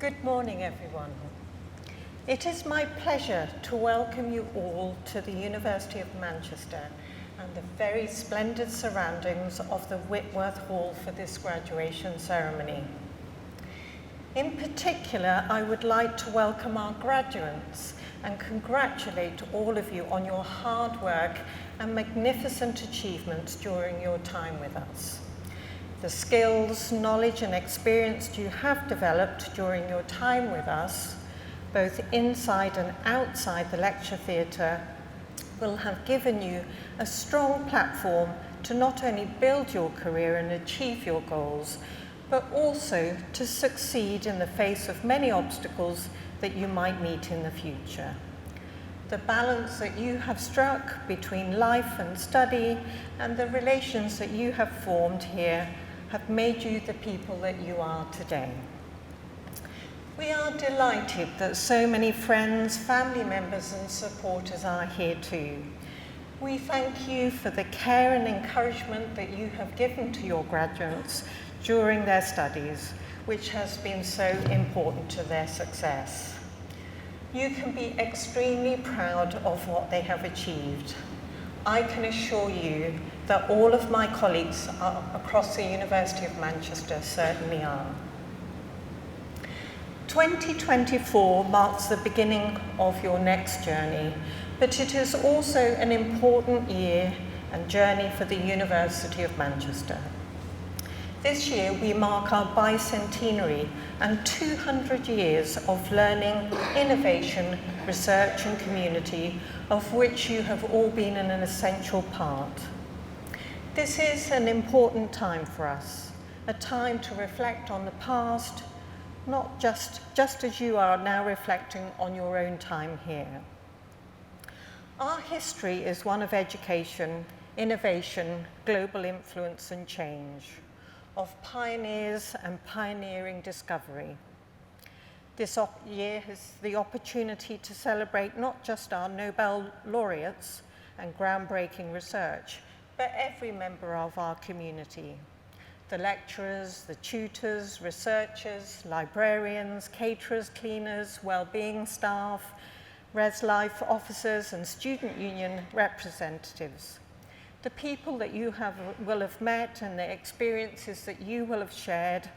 Good morning, everyone. It is my pleasure to welcome you all to the University of Manchester and the very splendid surroundings of the Whitworth Hall for this graduation ceremony. In particular, I would like to welcome our graduates and congratulate all of you on your hard work and magnificent achievements during your time with us. The skills, knowledge and experience you have developed during your time with us, both inside and outside the lecture theatre, will have given you a strong platform to not only build your career and achieve your goals, but also to succeed in the face of many obstacles that you might meet in the future. The balance that you have struck between life and study and the relations that you have formed here have made you the people that you are today. We are delighted that so many friends, family members and supporters are here too. We thank you for the care and encouragement that you have given to your graduates during their studies, which has been so important to their success. You can be extremely proud of what they have achieved. I can assure you that all of my colleagues across the University of Manchester certainly are. 2024 marks the beginning of your next journey, but it is also an important year and journey for the University of Manchester. This year we mark our bicentenary and 200 years of learning, innovation, research and community, of which you have all been an essential part. This is an important time for us, a time to reflect on the past, not just as you are now reflecting on your own time here. Our history is one of education, innovation, global influence and change, of pioneers and pioneering discovery. This year has the opportunity to celebrate not just our Nobel laureates and groundbreaking research, but every member of our community. The lecturers, the tutors, researchers, librarians, caterers, cleaners, well-being staff, ResLife officers and student union representatives. The people that you will have met and the experiences that you will have shared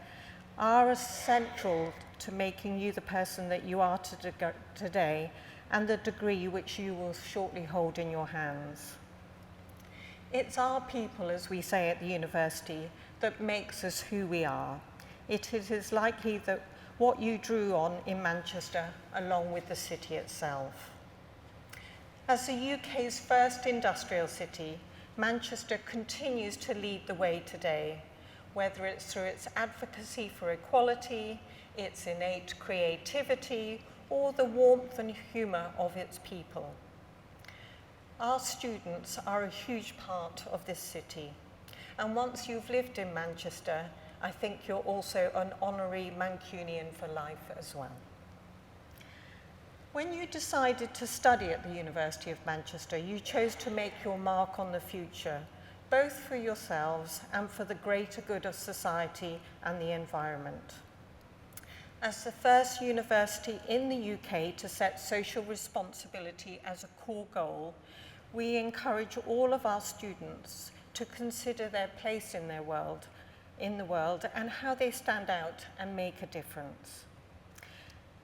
are essential to making you the person that you are today and the degree which you will shortly hold in your hands. It's our people, as we say at the university, that makes us who we are. It is likely that what you drew on in Manchester along with the city itself. As the UK's first industrial city, Manchester continues to lead the way today, whether it's through its advocacy for equality, its innate creativity, or the warmth and humour of its people. Our students are a huge part of this city, and once you've lived in Manchester, I think you're also an honorary Mancunian for life as well. When you decided to study at the University of Manchester, you chose to make your mark on the future, both for yourselves and for the greater good of society and the environment. As the first university in the UK to set social responsibility as a core goal, we encourage all of our students to consider their place in the world and how they stand out and make a difference.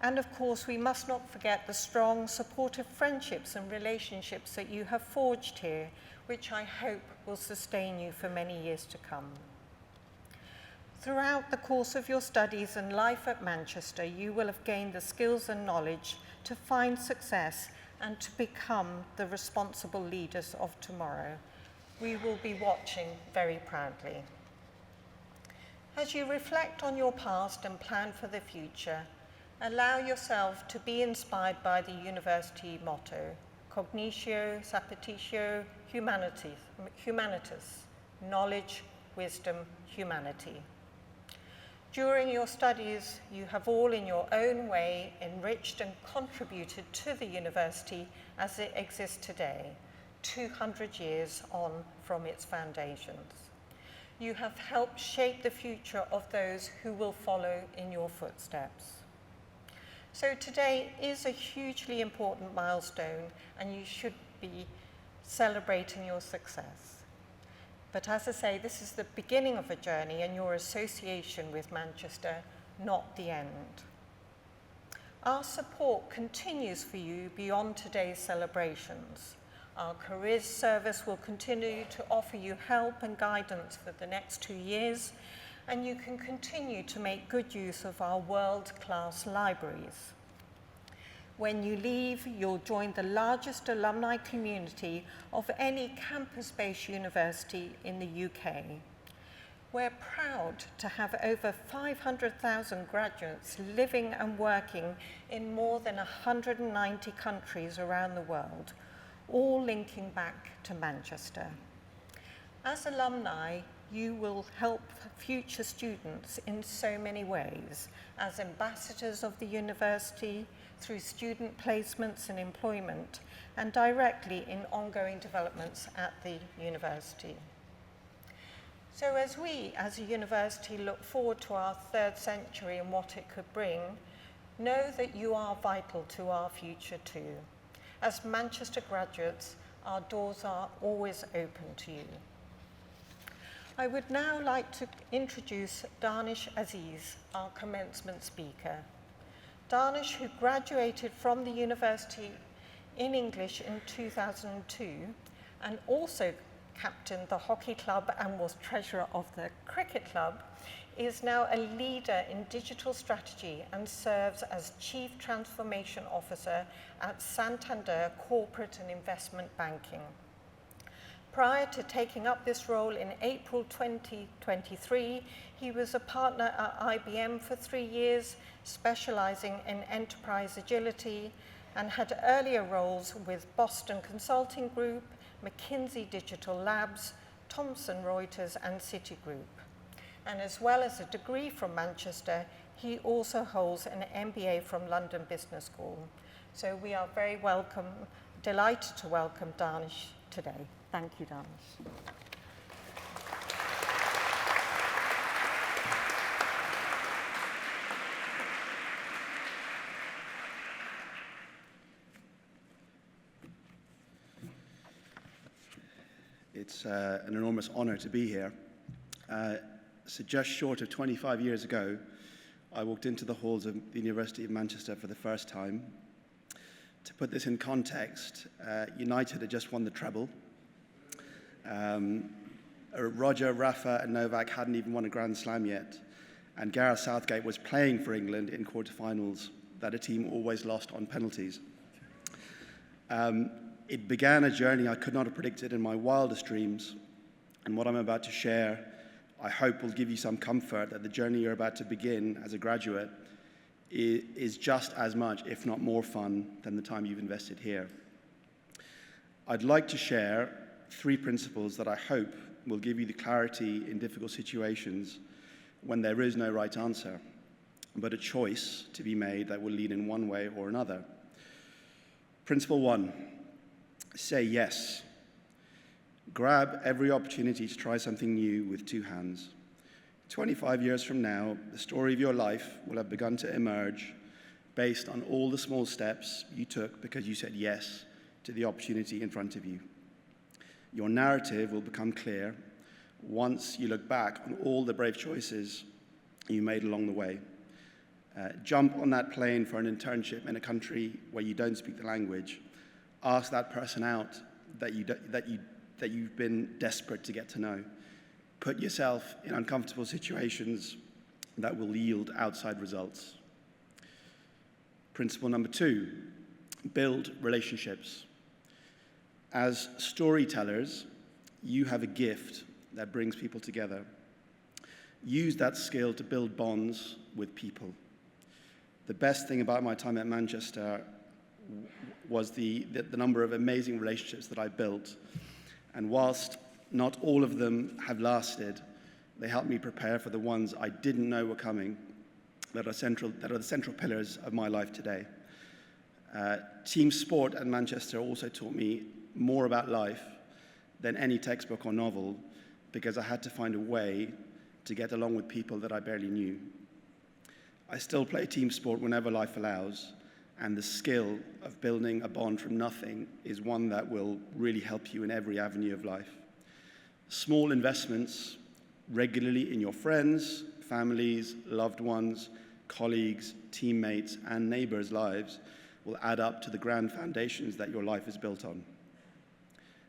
And of course, we must not forget the strong, supportive friendships and relationships that you have forged here, which I hope will sustain you for many years to come. Throughout the course of your studies and life at Manchester, you will have gained the skills and knowledge to find success and to become the responsible leaders of tomorrow. We will be watching very proudly. As you reflect on your past and plan for the future, allow yourself to be inspired by the university motto, Cognitio, Sapitio, Humanitas, knowledge, wisdom, humanity. During your studies, you have all in your own way enriched and contributed to the university as it exists today, 200 years on from its foundations. You have helped shape the future of those who will follow in your footsteps. So today is a hugely important milestone, and you should be celebrating your success. But as I say, this is the beginning of a journey and your association with Manchester, not the end. Our support continues for you beyond today's celebrations. Our careers service will continue to offer you help and guidance for the next 2 years, and you can continue to make good use of our world-class libraries. When you leave, you'll join the largest alumni community of any campus-based university in the UK. We're proud to have over 500,000 graduates living and working in more than 190 countries around the world, all linking back to Manchester. As alumni, you will help future students in so many ways, as ambassadors of the university, through student placements and employment, and directly in ongoing developments at the university. So as we, as a university, look forward to our third century and what it could bring, know that you are vital to our future too. As Manchester graduates, our doors are always open to you. I would now like to introduce Danish Aziz, our commencement speaker. Danish, who graduated from the university in English in 2002 and also captained the hockey club and was treasurer of the cricket club, is now a leader in digital strategy and serves as Chief Transformation Officer at Santander Corporate and Investment Banking. Prior to taking up this role in April 2023, he was a partner at IBM for 3 years, specializing in enterprise agility, and had earlier roles with Boston Consulting Group, McKinsey Digital Labs, Thomson Reuters, and Citigroup. And as well as a degree from Manchester, he also holds an MBA from London Business School. So we are very delighted to welcome Danish today. Thank you, Danish. It's an enormous honor to be here. So just short of 25 years ago, I walked into the halls of the University of Manchester for the first time. To put this in context, United had just won the treble. Roger, Rafa and Novak hadn't even won a Grand Slam yet, and Gareth Southgate was playing for England in quarterfinals that a team always lost on penalties. It began a journey I could not have predicted in my wildest dreams, and what I'm about to share, I hope, will give you some comfort that the journey you're about to begin as a graduate is just as much, if not more fun than the time you've invested here. I'd like to share 3 principles that I hope will give you the clarity in difficult situations when there is no right answer, but a choice to be made that will lead in one way or another. Principle 1, say yes. Grab every opportunity to try something new with 2 hands. 25 years from now, the story of your life will have begun to emerge based on all the small steps you took because you said yes to the opportunity in front of you. Your narrative will become clear once you look back on all the brave choices you made along the way. Jump on that plane for an internship in a country where you don't speak the language. Ask that person out that you've been desperate to get to know. Put yourself in uncomfortable situations that will yield outside results. Principle number 2, build relationships. As storytellers, you have a gift that brings people together. Use that skill to build bonds with people. The best thing about my time at Manchester was the number of amazing relationships that I built. And whilst not all of them have lasted, they helped me prepare for the ones I didn't know were coming, that are the central pillars of my life today. Team sport at Manchester also taught me more about life than any textbook or novel, because I had to find a way to get along with people that I barely knew. I still play team sport whenever life allows, and the skill of building a bond from nothing is one that will really help you in every avenue of life. Small investments regularly in your friends, families, loved ones, colleagues, teammates, and neighbors' lives will add up to the grand foundations that your life is built on.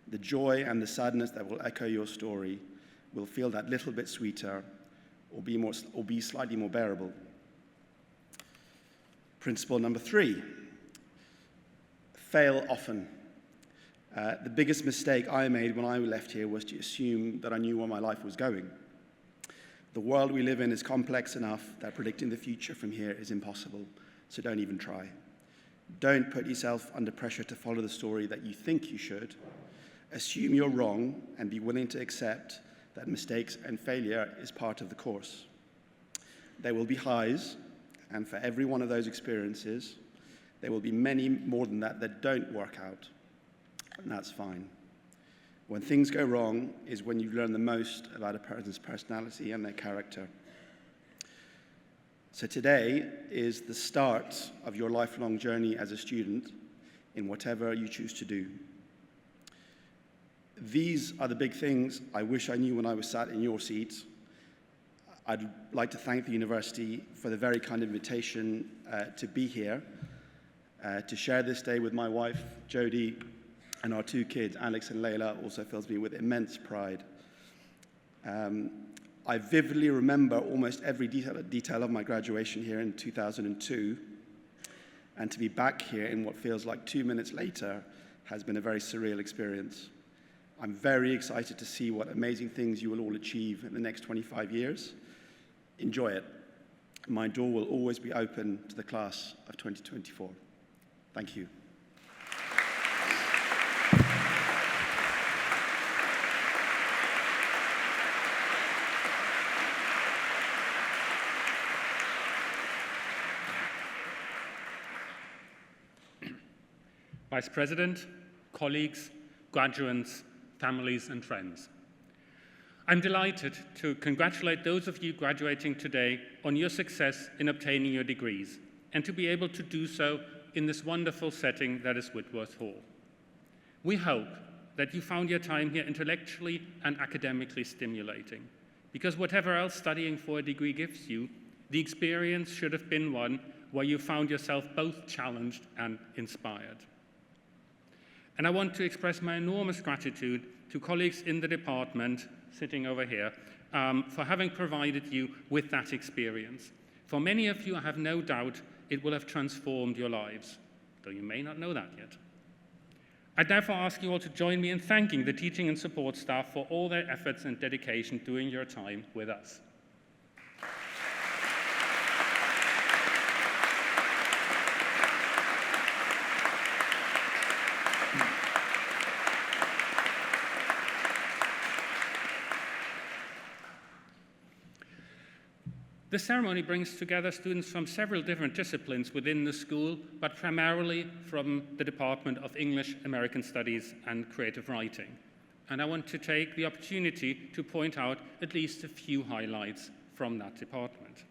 The joy and the sadness that will echo your story will feel that little bit sweeter or be slightly more bearable. Principle number 3, fail often. The biggest mistake I made when I left here was to assume that I knew where my life was going. The world we live in is complex enough that predicting the future from here is impossible, so don't even try. Don't put yourself under pressure to follow the story that you think you should. Assume you're wrong and be willing to accept that mistakes and failure is part of the course. There will be highs, and for every one of those experiences, there will be many more than that that don't work out, and that's fine. When things go wrong is when you learn the most about a person's personality and their character. So today is the start of your lifelong journey as a student in whatever you choose to do. These are the big things I wish I knew when I was sat in your seat. I'd like to thank the university for the very kind invitation to be here, to share this day with my wife, Jodie, and our 2 kids, Alex and Layla, also fills me with immense pride. I vividly remember almost every detail of my graduation here in 2002, and to be back here in what feels like 2 minutes later has been a very surreal experience. I'm very excited to see what amazing things you will all achieve in the next 25 years. Enjoy it. My door will always be open to the class of 2024. Thank you. Vice President, colleagues, graduates, families, and friends. I'm delighted to congratulate those of you graduating today on your success in obtaining your degrees, and to be able to do so in this wonderful setting that is Whitworth Hall. We hope that you found your time here intellectually and academically stimulating, because whatever else studying for a degree gives you, the experience should have been one where you found yourself both challenged and inspired. And I want to express my enormous gratitude to colleagues in the department, sitting over here, for having provided you with that experience. For many of you, I have no doubt it will have transformed your lives, though you may not know that yet. I'd therefore ask you all to join me in thanking the teaching and support staff for all their efforts and dedication during your time with us. The ceremony brings together students from several different disciplines within the school, but primarily from the Department of English, American Studies, and Creative Writing. And I want to take the opportunity to point out at least a few highlights from that department.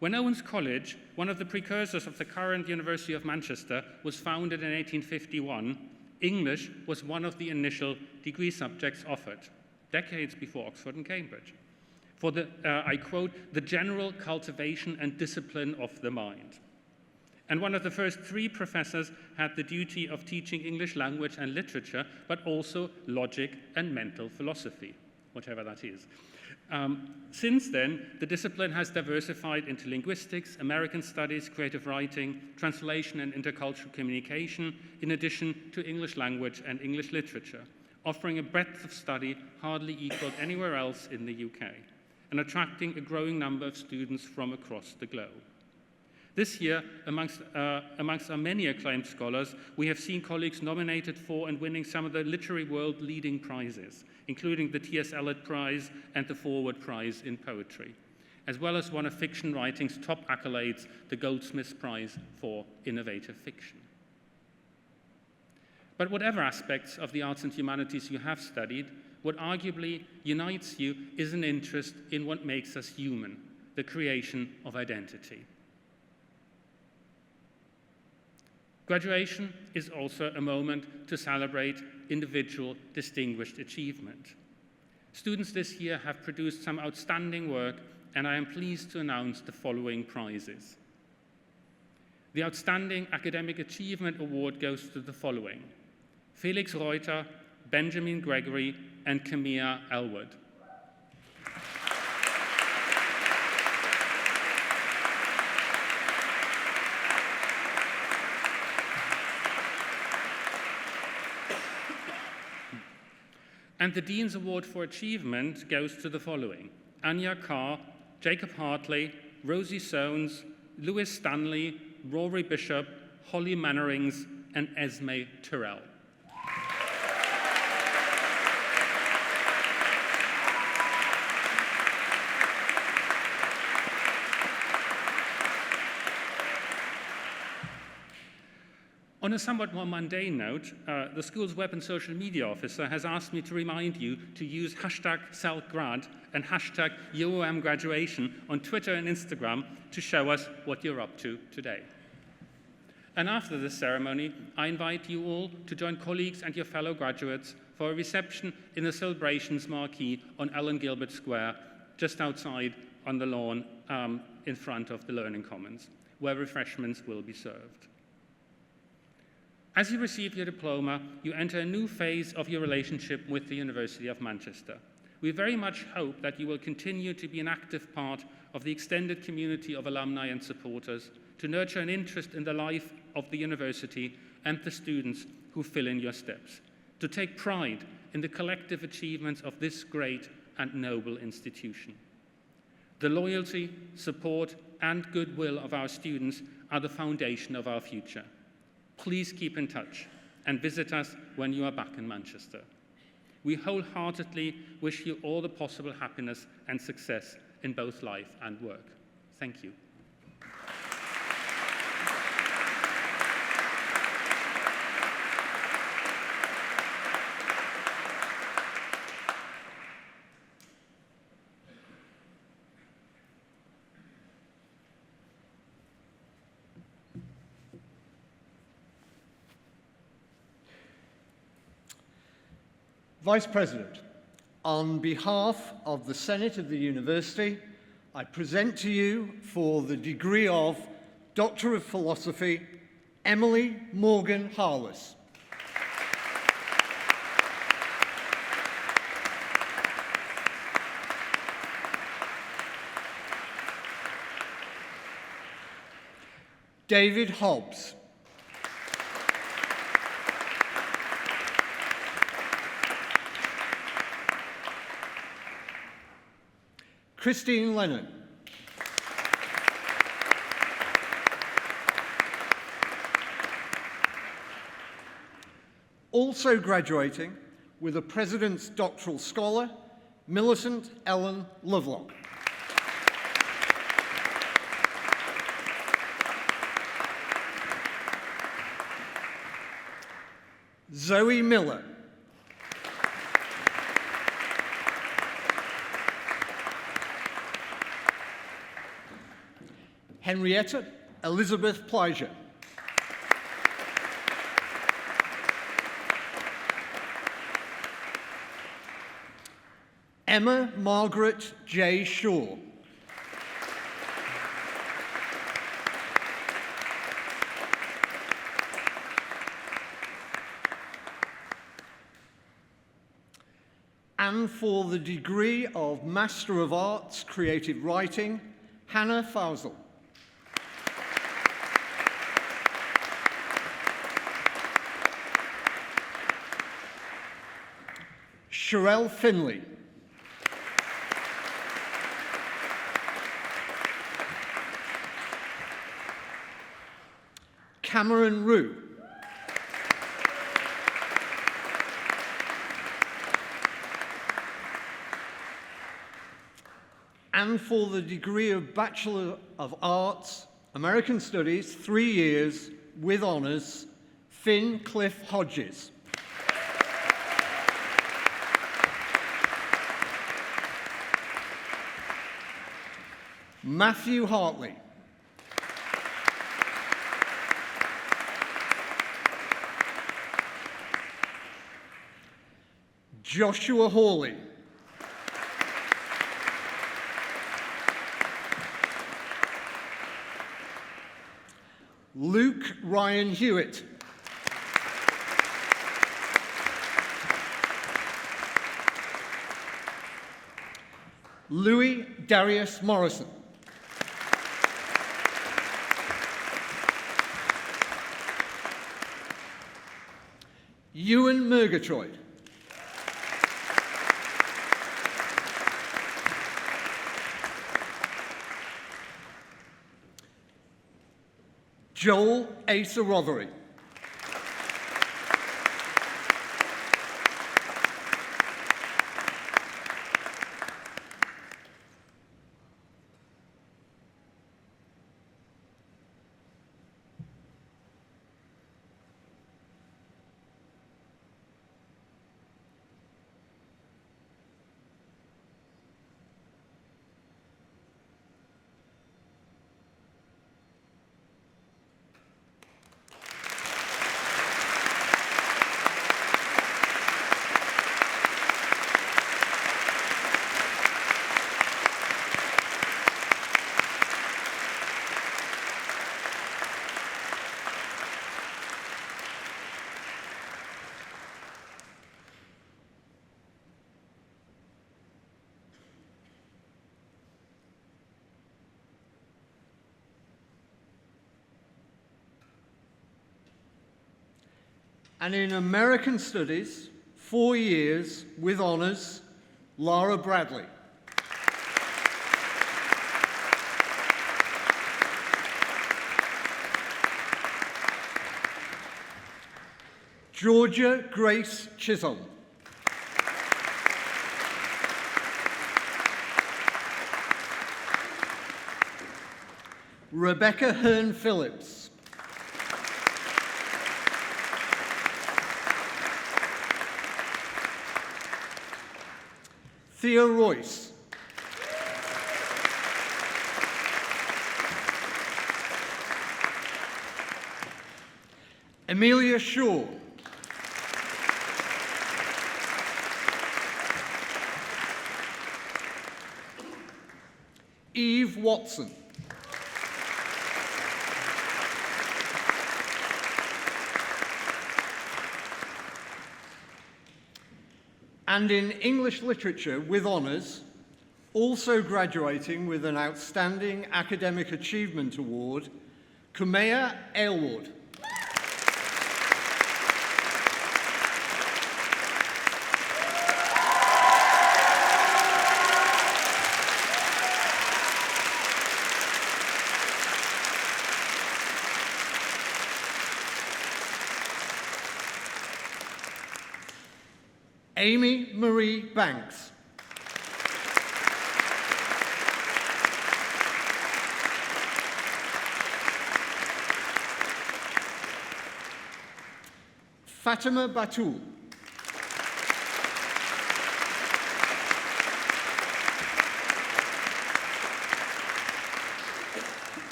When Owens College, one of the precursors of the current University of Manchester, was founded in 1851, English was one of the initial degree subjects offered, decades before Oxford and Cambridge, for the, I quote, the general cultivation and discipline of the mind. And one of the first 3 professors had the duty of teaching English language and literature, but also logic and mental philosophy, whatever that is. Since then, the discipline has diversified into linguistics, American studies, creative writing, translation and intercultural communication, in addition to English language and English literature, offering a breadth of study hardly equaled anywhere else in the UK, and attracting a growing number of students from across the globe. This year, amongst our many acclaimed scholars, we have seen colleagues nominated for and winning some of the literary world leading prizes, including the T.S. Eliot Prize and the Forward Prize in Poetry, as well as one of fiction writing's top accolades, the Goldsmiths Prize for Innovative Fiction. But whatever aspects of the arts and humanities you have studied, what arguably unites you is an interest in what makes us human, the creation of identity. Graduation is also a moment to celebrate individual distinguished achievement. Students this year have produced some outstanding work, and I am pleased to announce the following prizes. The Outstanding Academic Achievement Award goes to the following: Felix Reuter, Benjamin Gregory, and Camilla Elwood. And the Dean's Award for Achievement goes to the following: Anya Carr, Jacob Hartley, Rosie Soanes, Lewis Stanley, Rory Bishop, Holly Mannerings, and Esme Terrell. On a somewhat more mundane note, the school's web and social media officer has asked me to remind you to use #CeltGrad and #UOMGraduation on Twitter and Instagram to show us what you're up to today. And after this ceremony, I invite you all to join colleagues and your fellow graduates for a reception in the celebrations marquee on Ellen Gilbert Square, just outside on the lawn in front of the Learning Commons, where refreshments will be served. As you receive your diploma, you enter a new phase of your relationship with the University of Manchester. We very much hope that you will continue to be an active part of the extended community of alumni and supporters, to nurture an interest in the life of the university and the students who fill in your steps, to take pride in the collective achievements of this great and noble institution. The loyalty, support, and goodwill of our students are the foundation of our future. Please keep in touch and visit us when you are back in Manchester. We wholeheartedly wish you all the possible happiness and success in both life and work. Thank you. Vice President, on behalf of the Senate of the University, I present to you for the degree of Doctor of Philosophy, Emily Morgan Harless. David Hobbs. Christine Lennon. Also graduating with a President's Doctoral Scholar, Millicent Ellen Lovelock. Zoe Miller. Henrietta Elizabeth Plijger. Emma Margaret J. Shaw. And for the degree of Master of Arts, Creative Writing, Hannah Fausel. Sherelle Finley. Cameron Rue. And for the degree of Bachelor of Arts, American Studies, 3 years with honors, Finn Cliff Hodges. Matthew Hartley. Joshua Hawley. Luke Ryan Hewitt. Louis Darius Morrison. Ewan Murgatroyd. Joel Asa Rothery. And in American Studies, 4 years with honours, Lara Bradley. Georgia Grace Chisholm. Rebecca Hearn Phillips. Thea Royce. Amelia Shaw. Eve Watson. And in English Literature with honours, also graduating with an Outstanding Academic Achievement Award, Kumeya Aylward. Amy Marie Banks. Fatima Batul.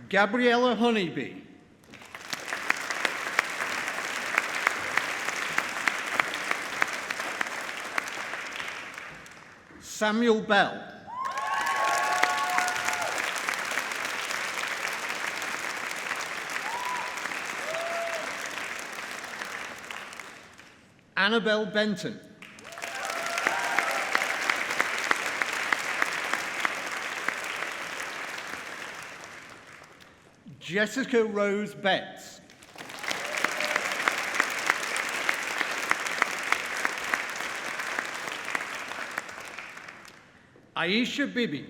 Gabriella Honeybee. Samuel Bell. Annabelle Benton. Jessica Rose Betts. Aisha Bibi.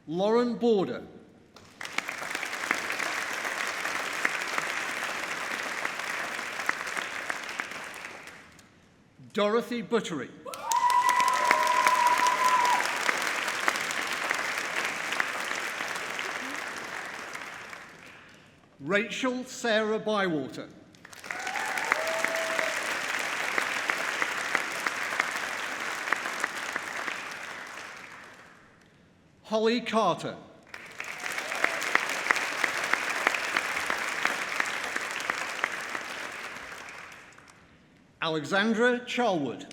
Lauren Border. Dorothy Buttery. Rachel Sarah Bywater. Holly Carter. Alexandra Charwood.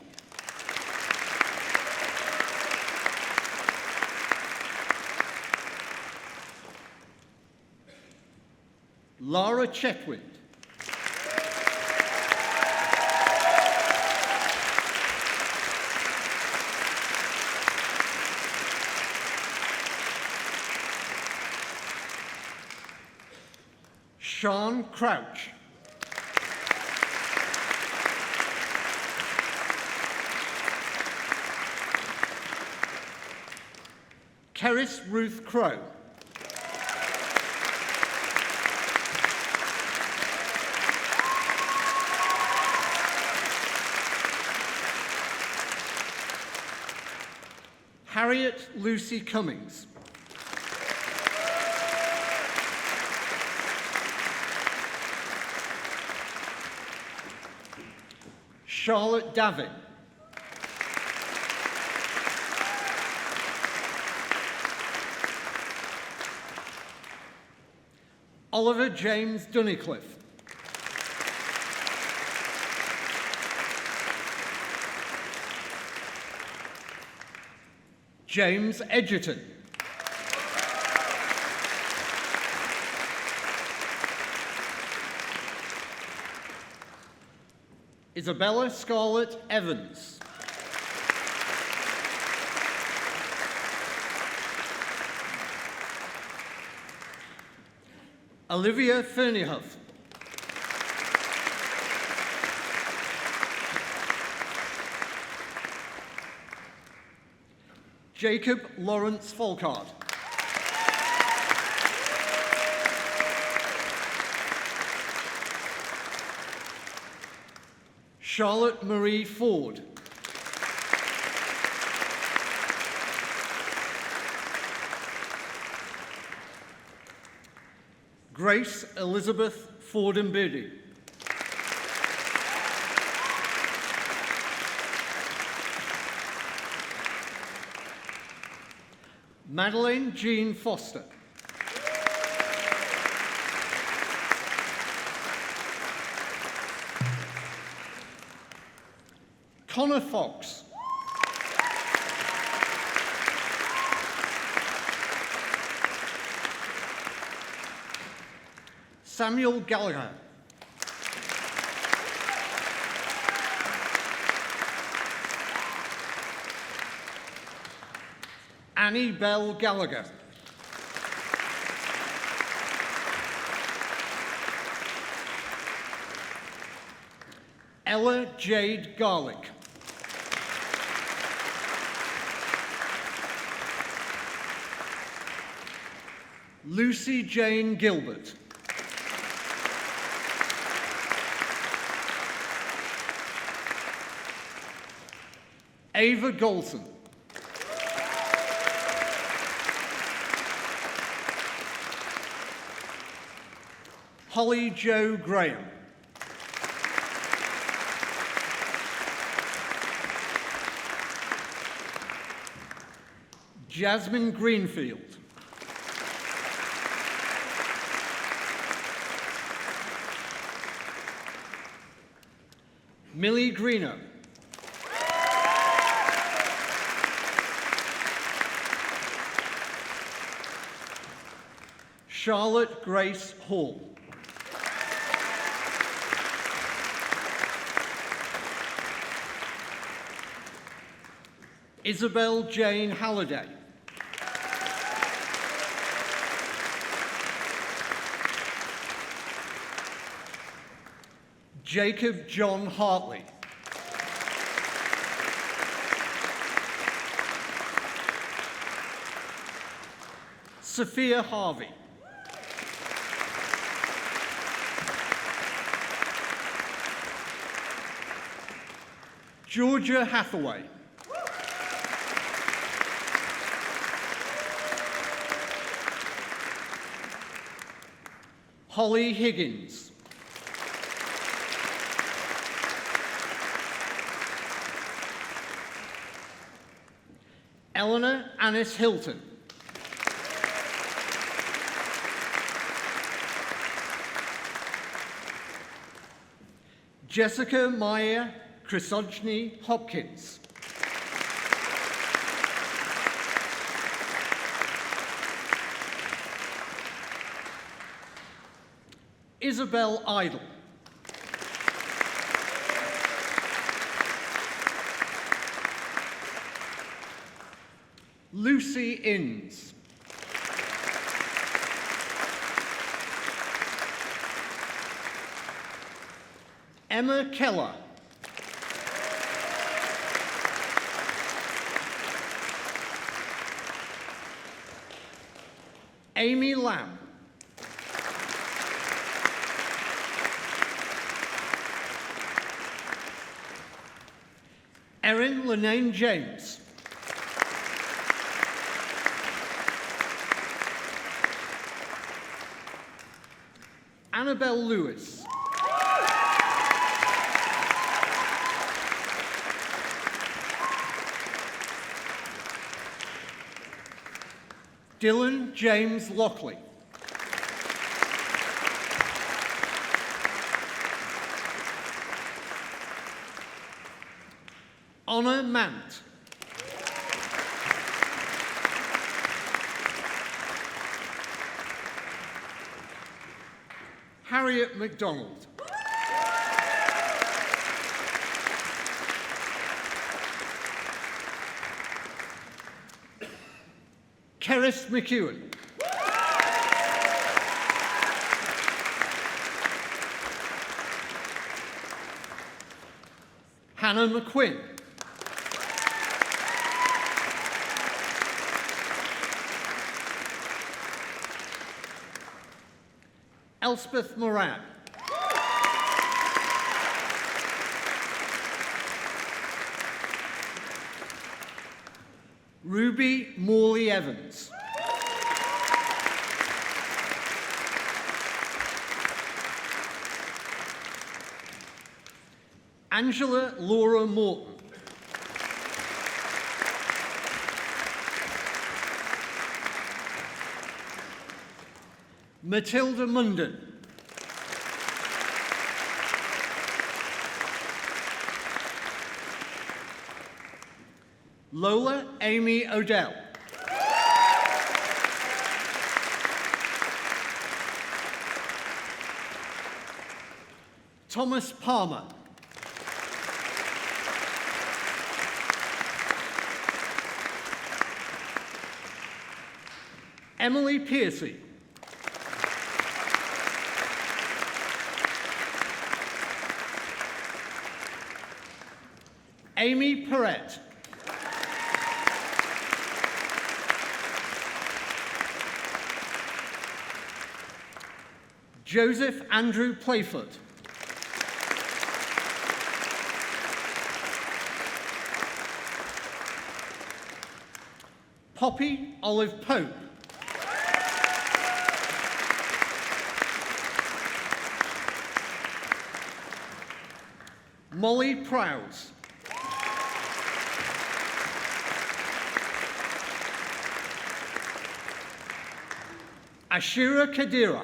Lara Chetwynd. Sean Crouch. Keris Ruth Crow. Harriet Lucy Cummings. Charlotte Davin. Oliver James Dunnicliffe. James Edgerton. Isabella Scarlett Evans. Olivia Ferniehoff. Jacob Lawrence Folkart. Charlotte Marie Ford. Grace Elizabeth Forden-Beardy. Madeleine Jean Foster. Connor Fox. Samuel Gallagher. Annie Bell Gallagher. Ella Jade Garlick. Lucy Jane Gilbert. Ava Golson. Holly Jo Graham. Jasmine Greenfield. Millie Greeno. Charlotte Grace Hall. Isabel Jane Halliday. Jacob John Hartley. Sophia Harvey. Georgia Hathaway. Holly Higgins. Eleanor Annis Hilton. Jessica Maya Chrysogeny Hopkins. Isabel Idle. Lucy Innes. Emma Keller. Amy Lamb. Erin Lenane James. Annabelle Lewis. Dylan James Lockley. Honor Mant. Harriet MacDonald. Keris McEwen. Hannah McQuinn. Elspeth Moran. Ruby Morley Evans. Angela Laura Morton. Matilda Munden. Lola Amy Odell. Thomas Palmer. Emily Piercy. Amy Perrett. Joseph Andrew Playfoot. Poppy Olive Pope. Molly Prowse. Ashira Kadira.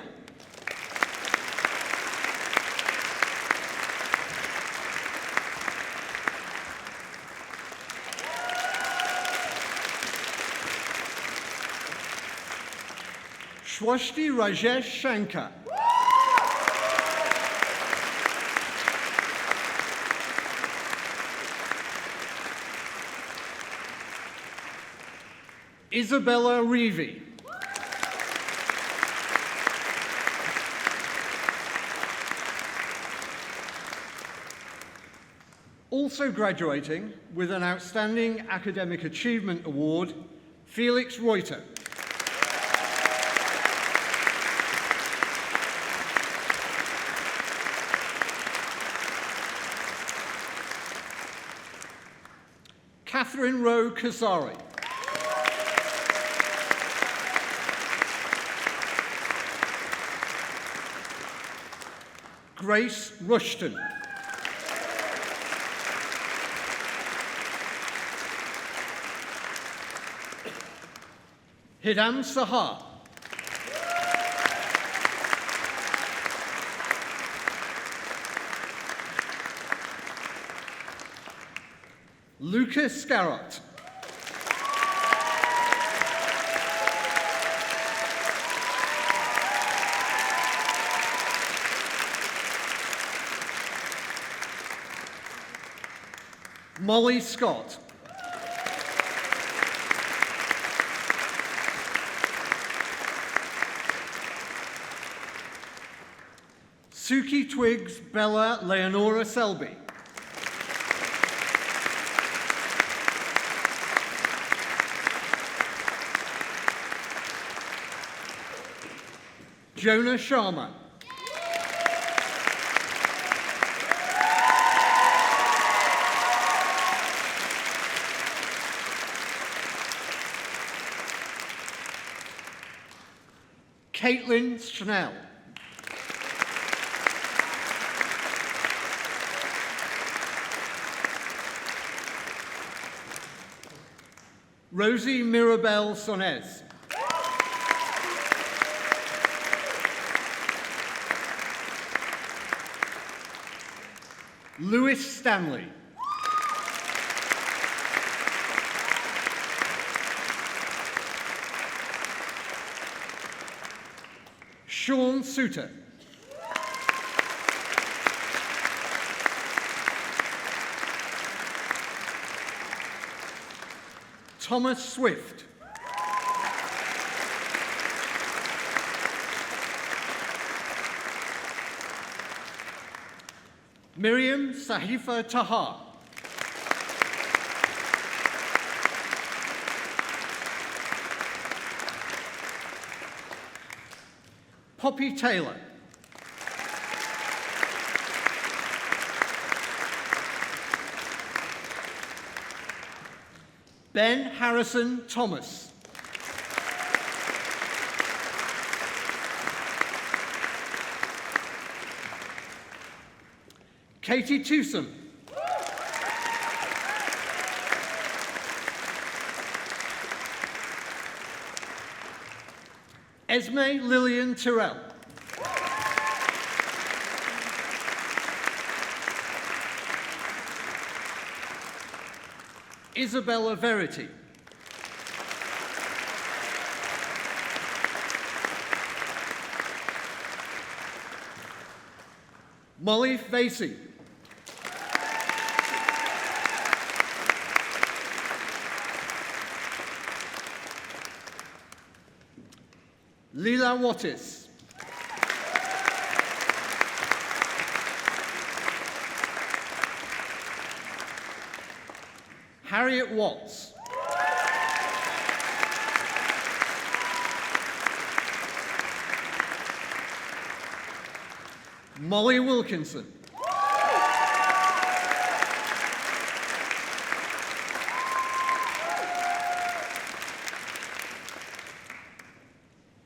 Swasti Rajesh Shankar. Isabella Reevy. Also graduating with an Outstanding Academic Achievement Award, Felix Reuter. Catherine Rowe Kasari. Grace Rushton. Hidam Sahar. Luca Scarrott. Molly Scott. Suki Twiggs Bella Leonora Selby. Jonah Sharma. Caitlin Schnell. Rosie Mirabel Sonez. Lewis Stanley. Sean Suter. Thomas Swift. Miriam Sahifa Taha. Poppy Taylor. Ben Harrison Thomas. Katie Tewsom. Esme Lillian Tyrrell. Isabella Verity. Molly Vasey. Leela Wattis. Harriet Watts. Molly Wilkinson.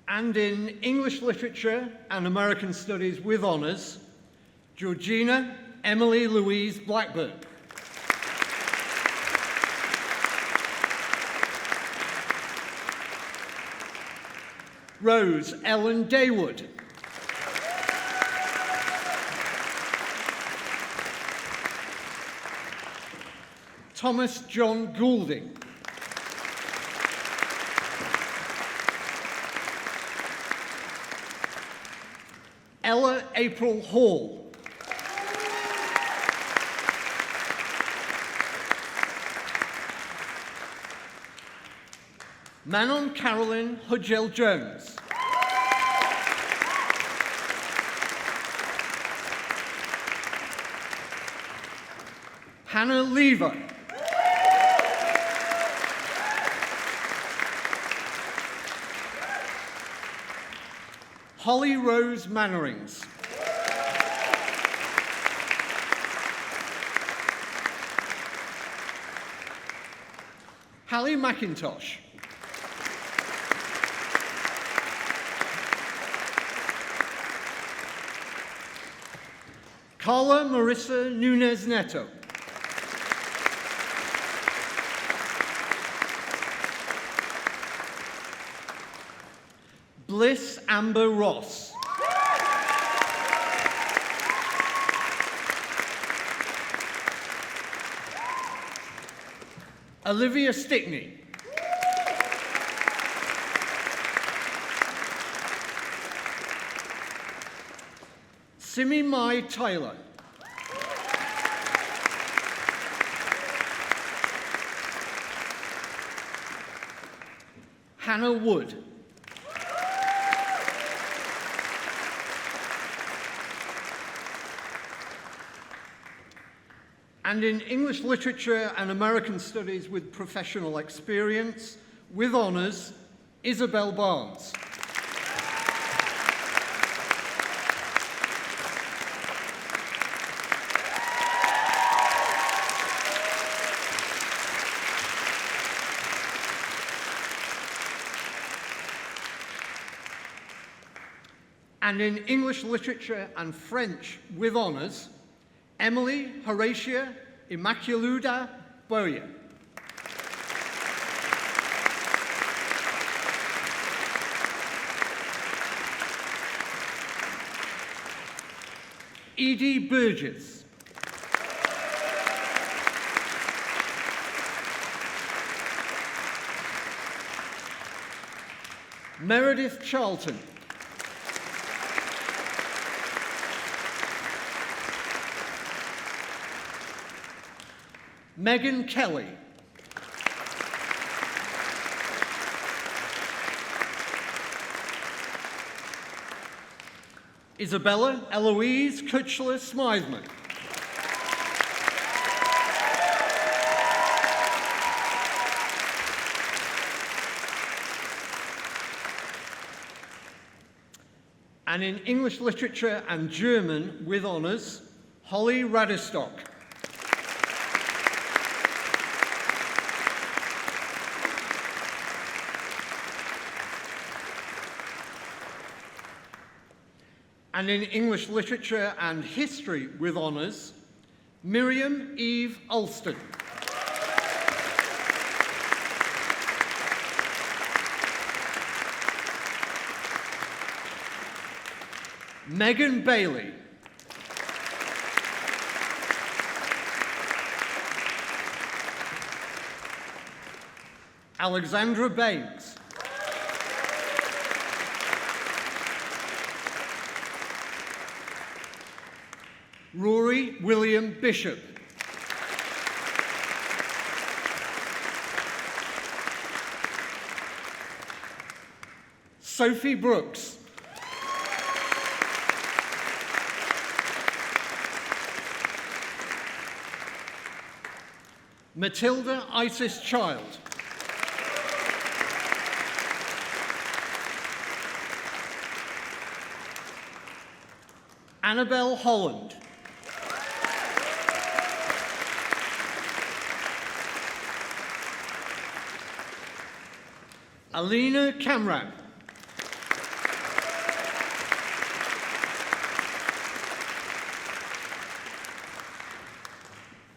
And in English Literature and American Studies with honours, Georgina Emily Louise Blackburn. Rose Ellen Daywood. Thomas John Goulding. Ella April Hall. Manon Carolyn Hudgell Jones. Hannah Lever. Holly Rose Mannerings. Hallie McIntosh. Carla Marissa Nunez Neto. Bliss Amber Ross. Olivia Stickney. Simi Mai Taylor. Hannah Wood. And in English Literature and American Studies with professional experience, with honours, Isabel Barnes. And in English Literature and French with honours, Emily Horatia Immaculuda Boyer. Edie Burgess. Meredith Charlton. Megan Kelly. Isabella Eloise Kutchler Smythman. And in English Literature and German with honours, Holly Radistock. And in English Literature and History with honours, Miriam Eve Alston. Megan Bailey. Alexandra Baines. Rory William Bishop. Sophie Brooks. Matilda Isis Child. Annabelle Holland. Alina Kamran.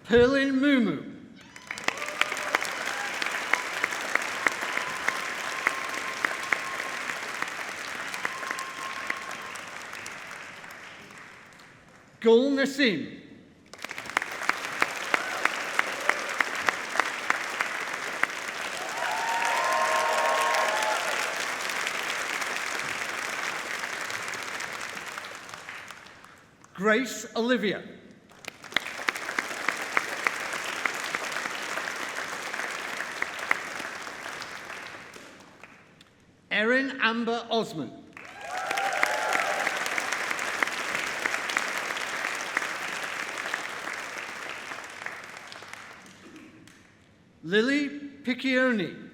Perlin Mumu. Gul Nassim. Grace Olivia. Erin Amber Osman. Lily Piccioni.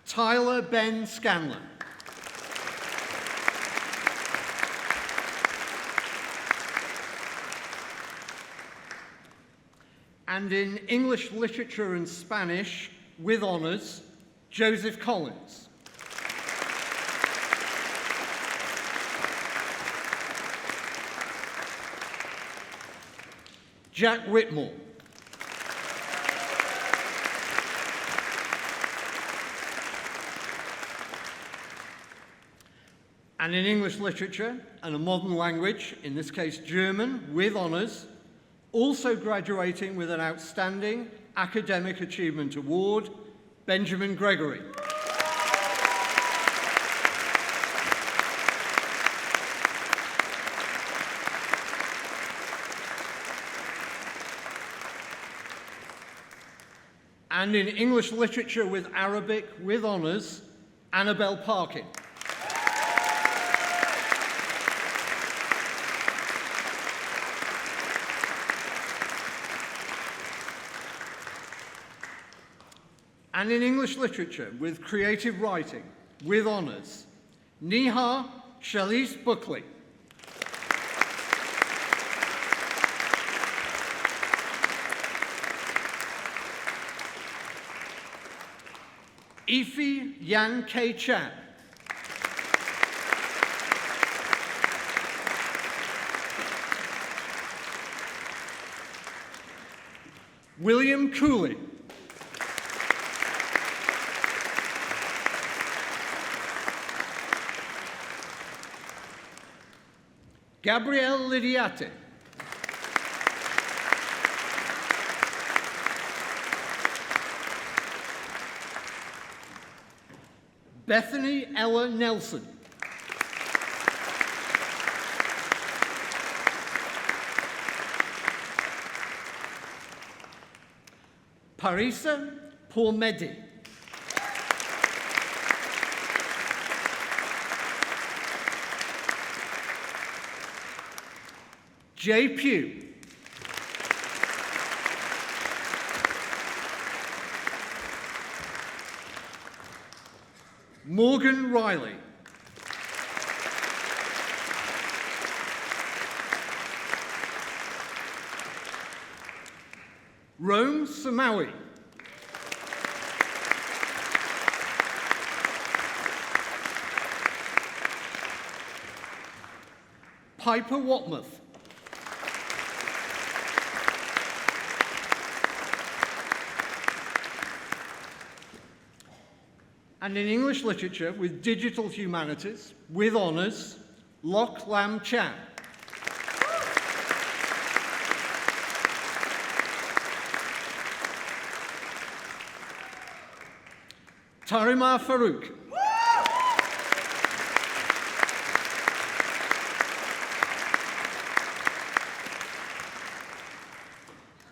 Tyler Ben Scanlon. And in English Literature and Spanish, with honours, Joseph Collins. Jack Whitmore. and in English literature and a modern language, in this case German, with honours, also graduating with an Outstanding Academic Achievement Award, Benjamin Gregory. And in English literature with Arabic with honours, Annabel Parkin. And in English literature with creative writing with honours, Neha Shalice Buckley. Ify Yan K. Chan. William Cooley. Gabrielle Lidiate. Bethany Ella Nelson. Parisa Pourmedi. Jay Pugh. Morgan Riley. Rome Samawi. Piper Watmouth. And in English literature with digital humanities, with honours, Lok Lam Chan. Tarimar Farouk.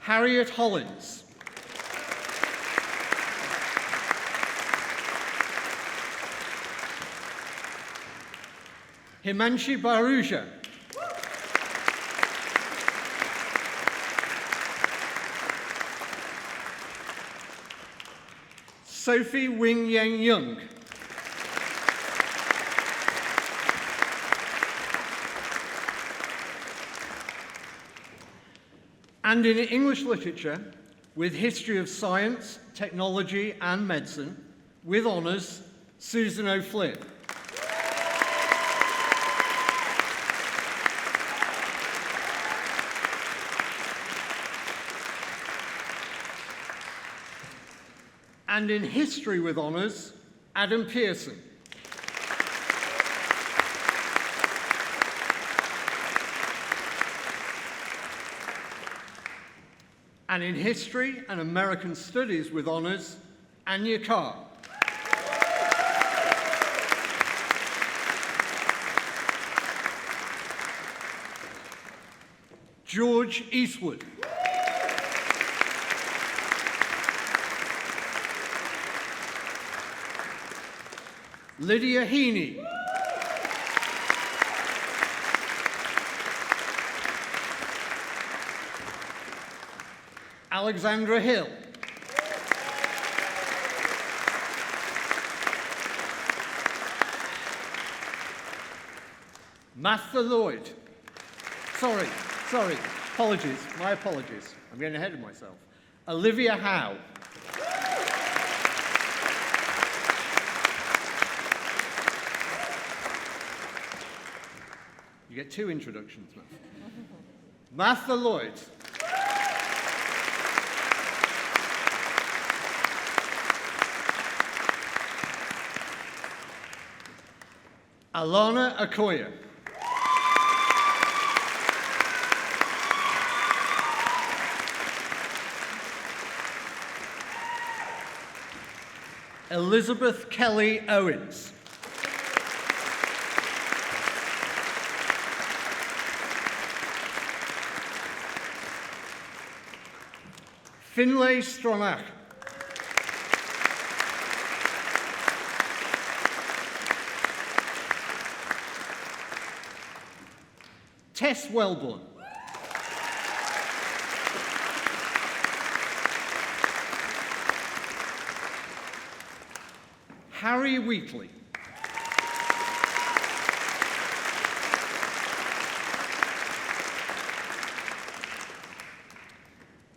Harriet Hollins. Himanshi Baruja. Sophie Wing Yang Young. And in English literature, with history of science, technology, and medicine, with honours, Susan O'Flynn. And in history with honours, Adam Pearson. And in history and American studies with honours, Anya Carr. George Eastwood. Lydia Heaney. Alexandra Hill. Martha Lloyd. Sorry, apologies, my apologies. I'm getting ahead of myself. Olivia Howe. You get two introductions now. Martha Lloyd. Alana Okoye. Elizabeth Kelly Owens. Finlay Stronach. Tess Wellborn. Harry Wheatley.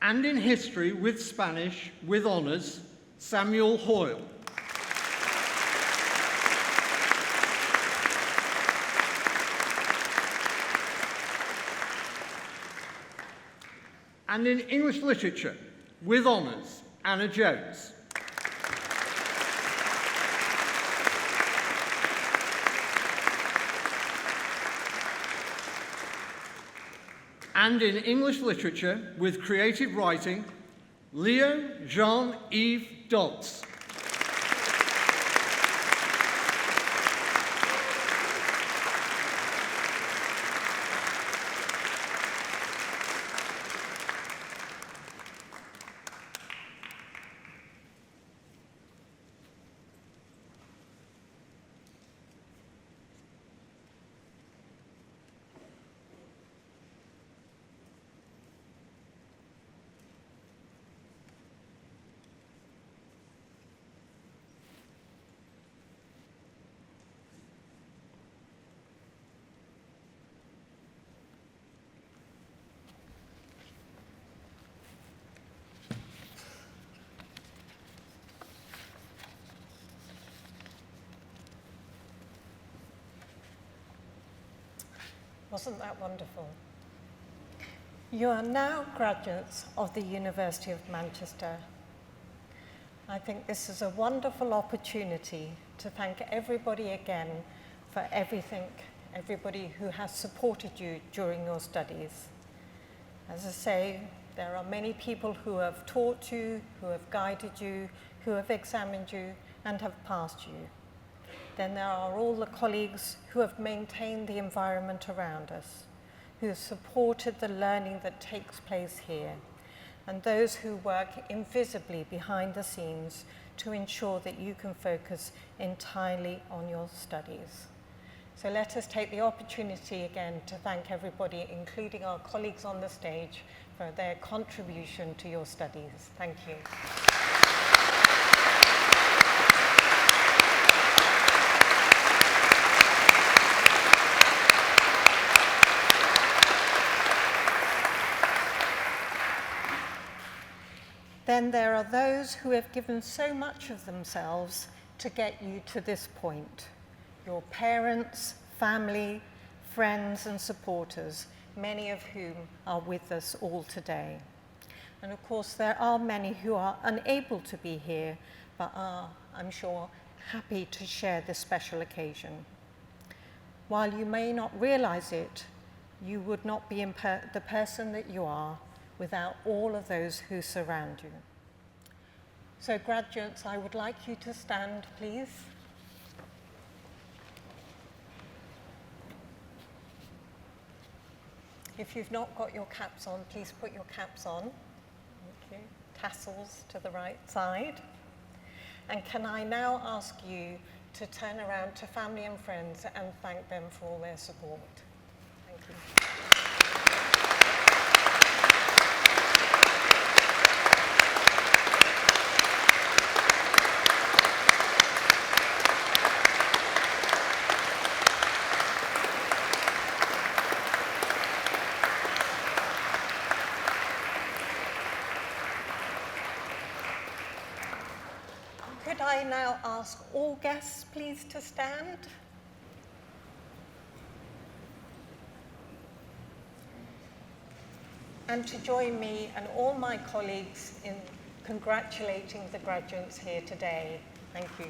And in history with Spanish, with honours, Samuel Hoyle. And in English literature, with honours, Anna Jones. And in English literature, with creative writing, Leo Jean-Yves Dodds. Wasn't that wonderful? You are now graduates of the University of Manchester. I think this is a wonderful opportunity to thank everybody again for everything, everybody who has supported you during your studies. As I say, there are many people who have taught you, who have guided you, who have examined you and have passed you. Then there are all the colleagues who have maintained the environment around us, who have supported the learning that takes place here, and those who work invisibly behind the scenes to ensure that you can focus entirely on your studies. So let us take the opportunity again to thank everybody, including our colleagues on the stage, for their contribution to your studies. Thank you. Then there are those who have given so much of themselves to get you to this point. Your parents, family, friends and supporters, many of whom are with us all today. And of course, there are many who are unable to be here, but are, I'm sure, happy to share this special occasion. While you may not realize it, you would not be the person that you are without all of those who surround you. So graduates, I would like you to stand, please. If you've not got your caps on, please put your caps on. Thank you. Tassels to the right side. And can I now ask you to turn around to family and friends and thank them for all their support. Thank you. Could I now ask all guests, please, to stand? And to join me and all my colleagues in congratulating the graduates here today. Thank you.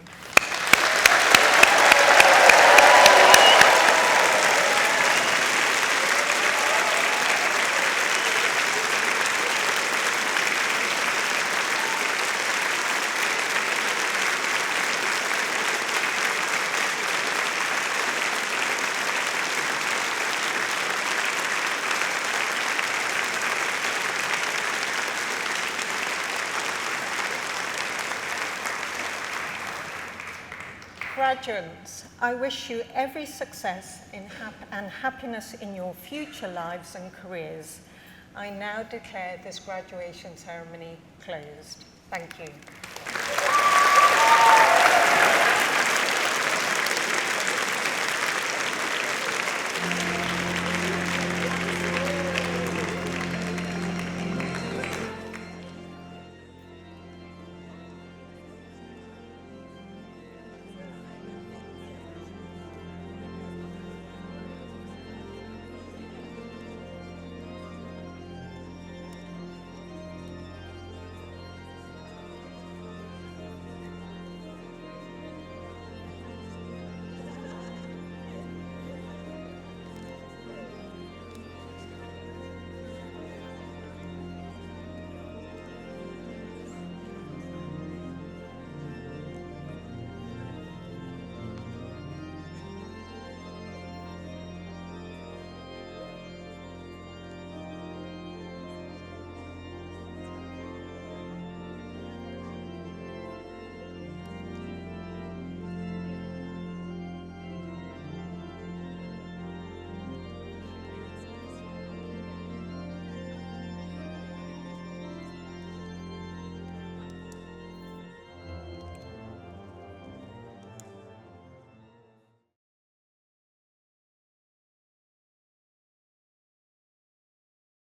Graduates, I wish you every success and happiness in your future lives and careers. I now declare this graduation ceremony closed. Thank you.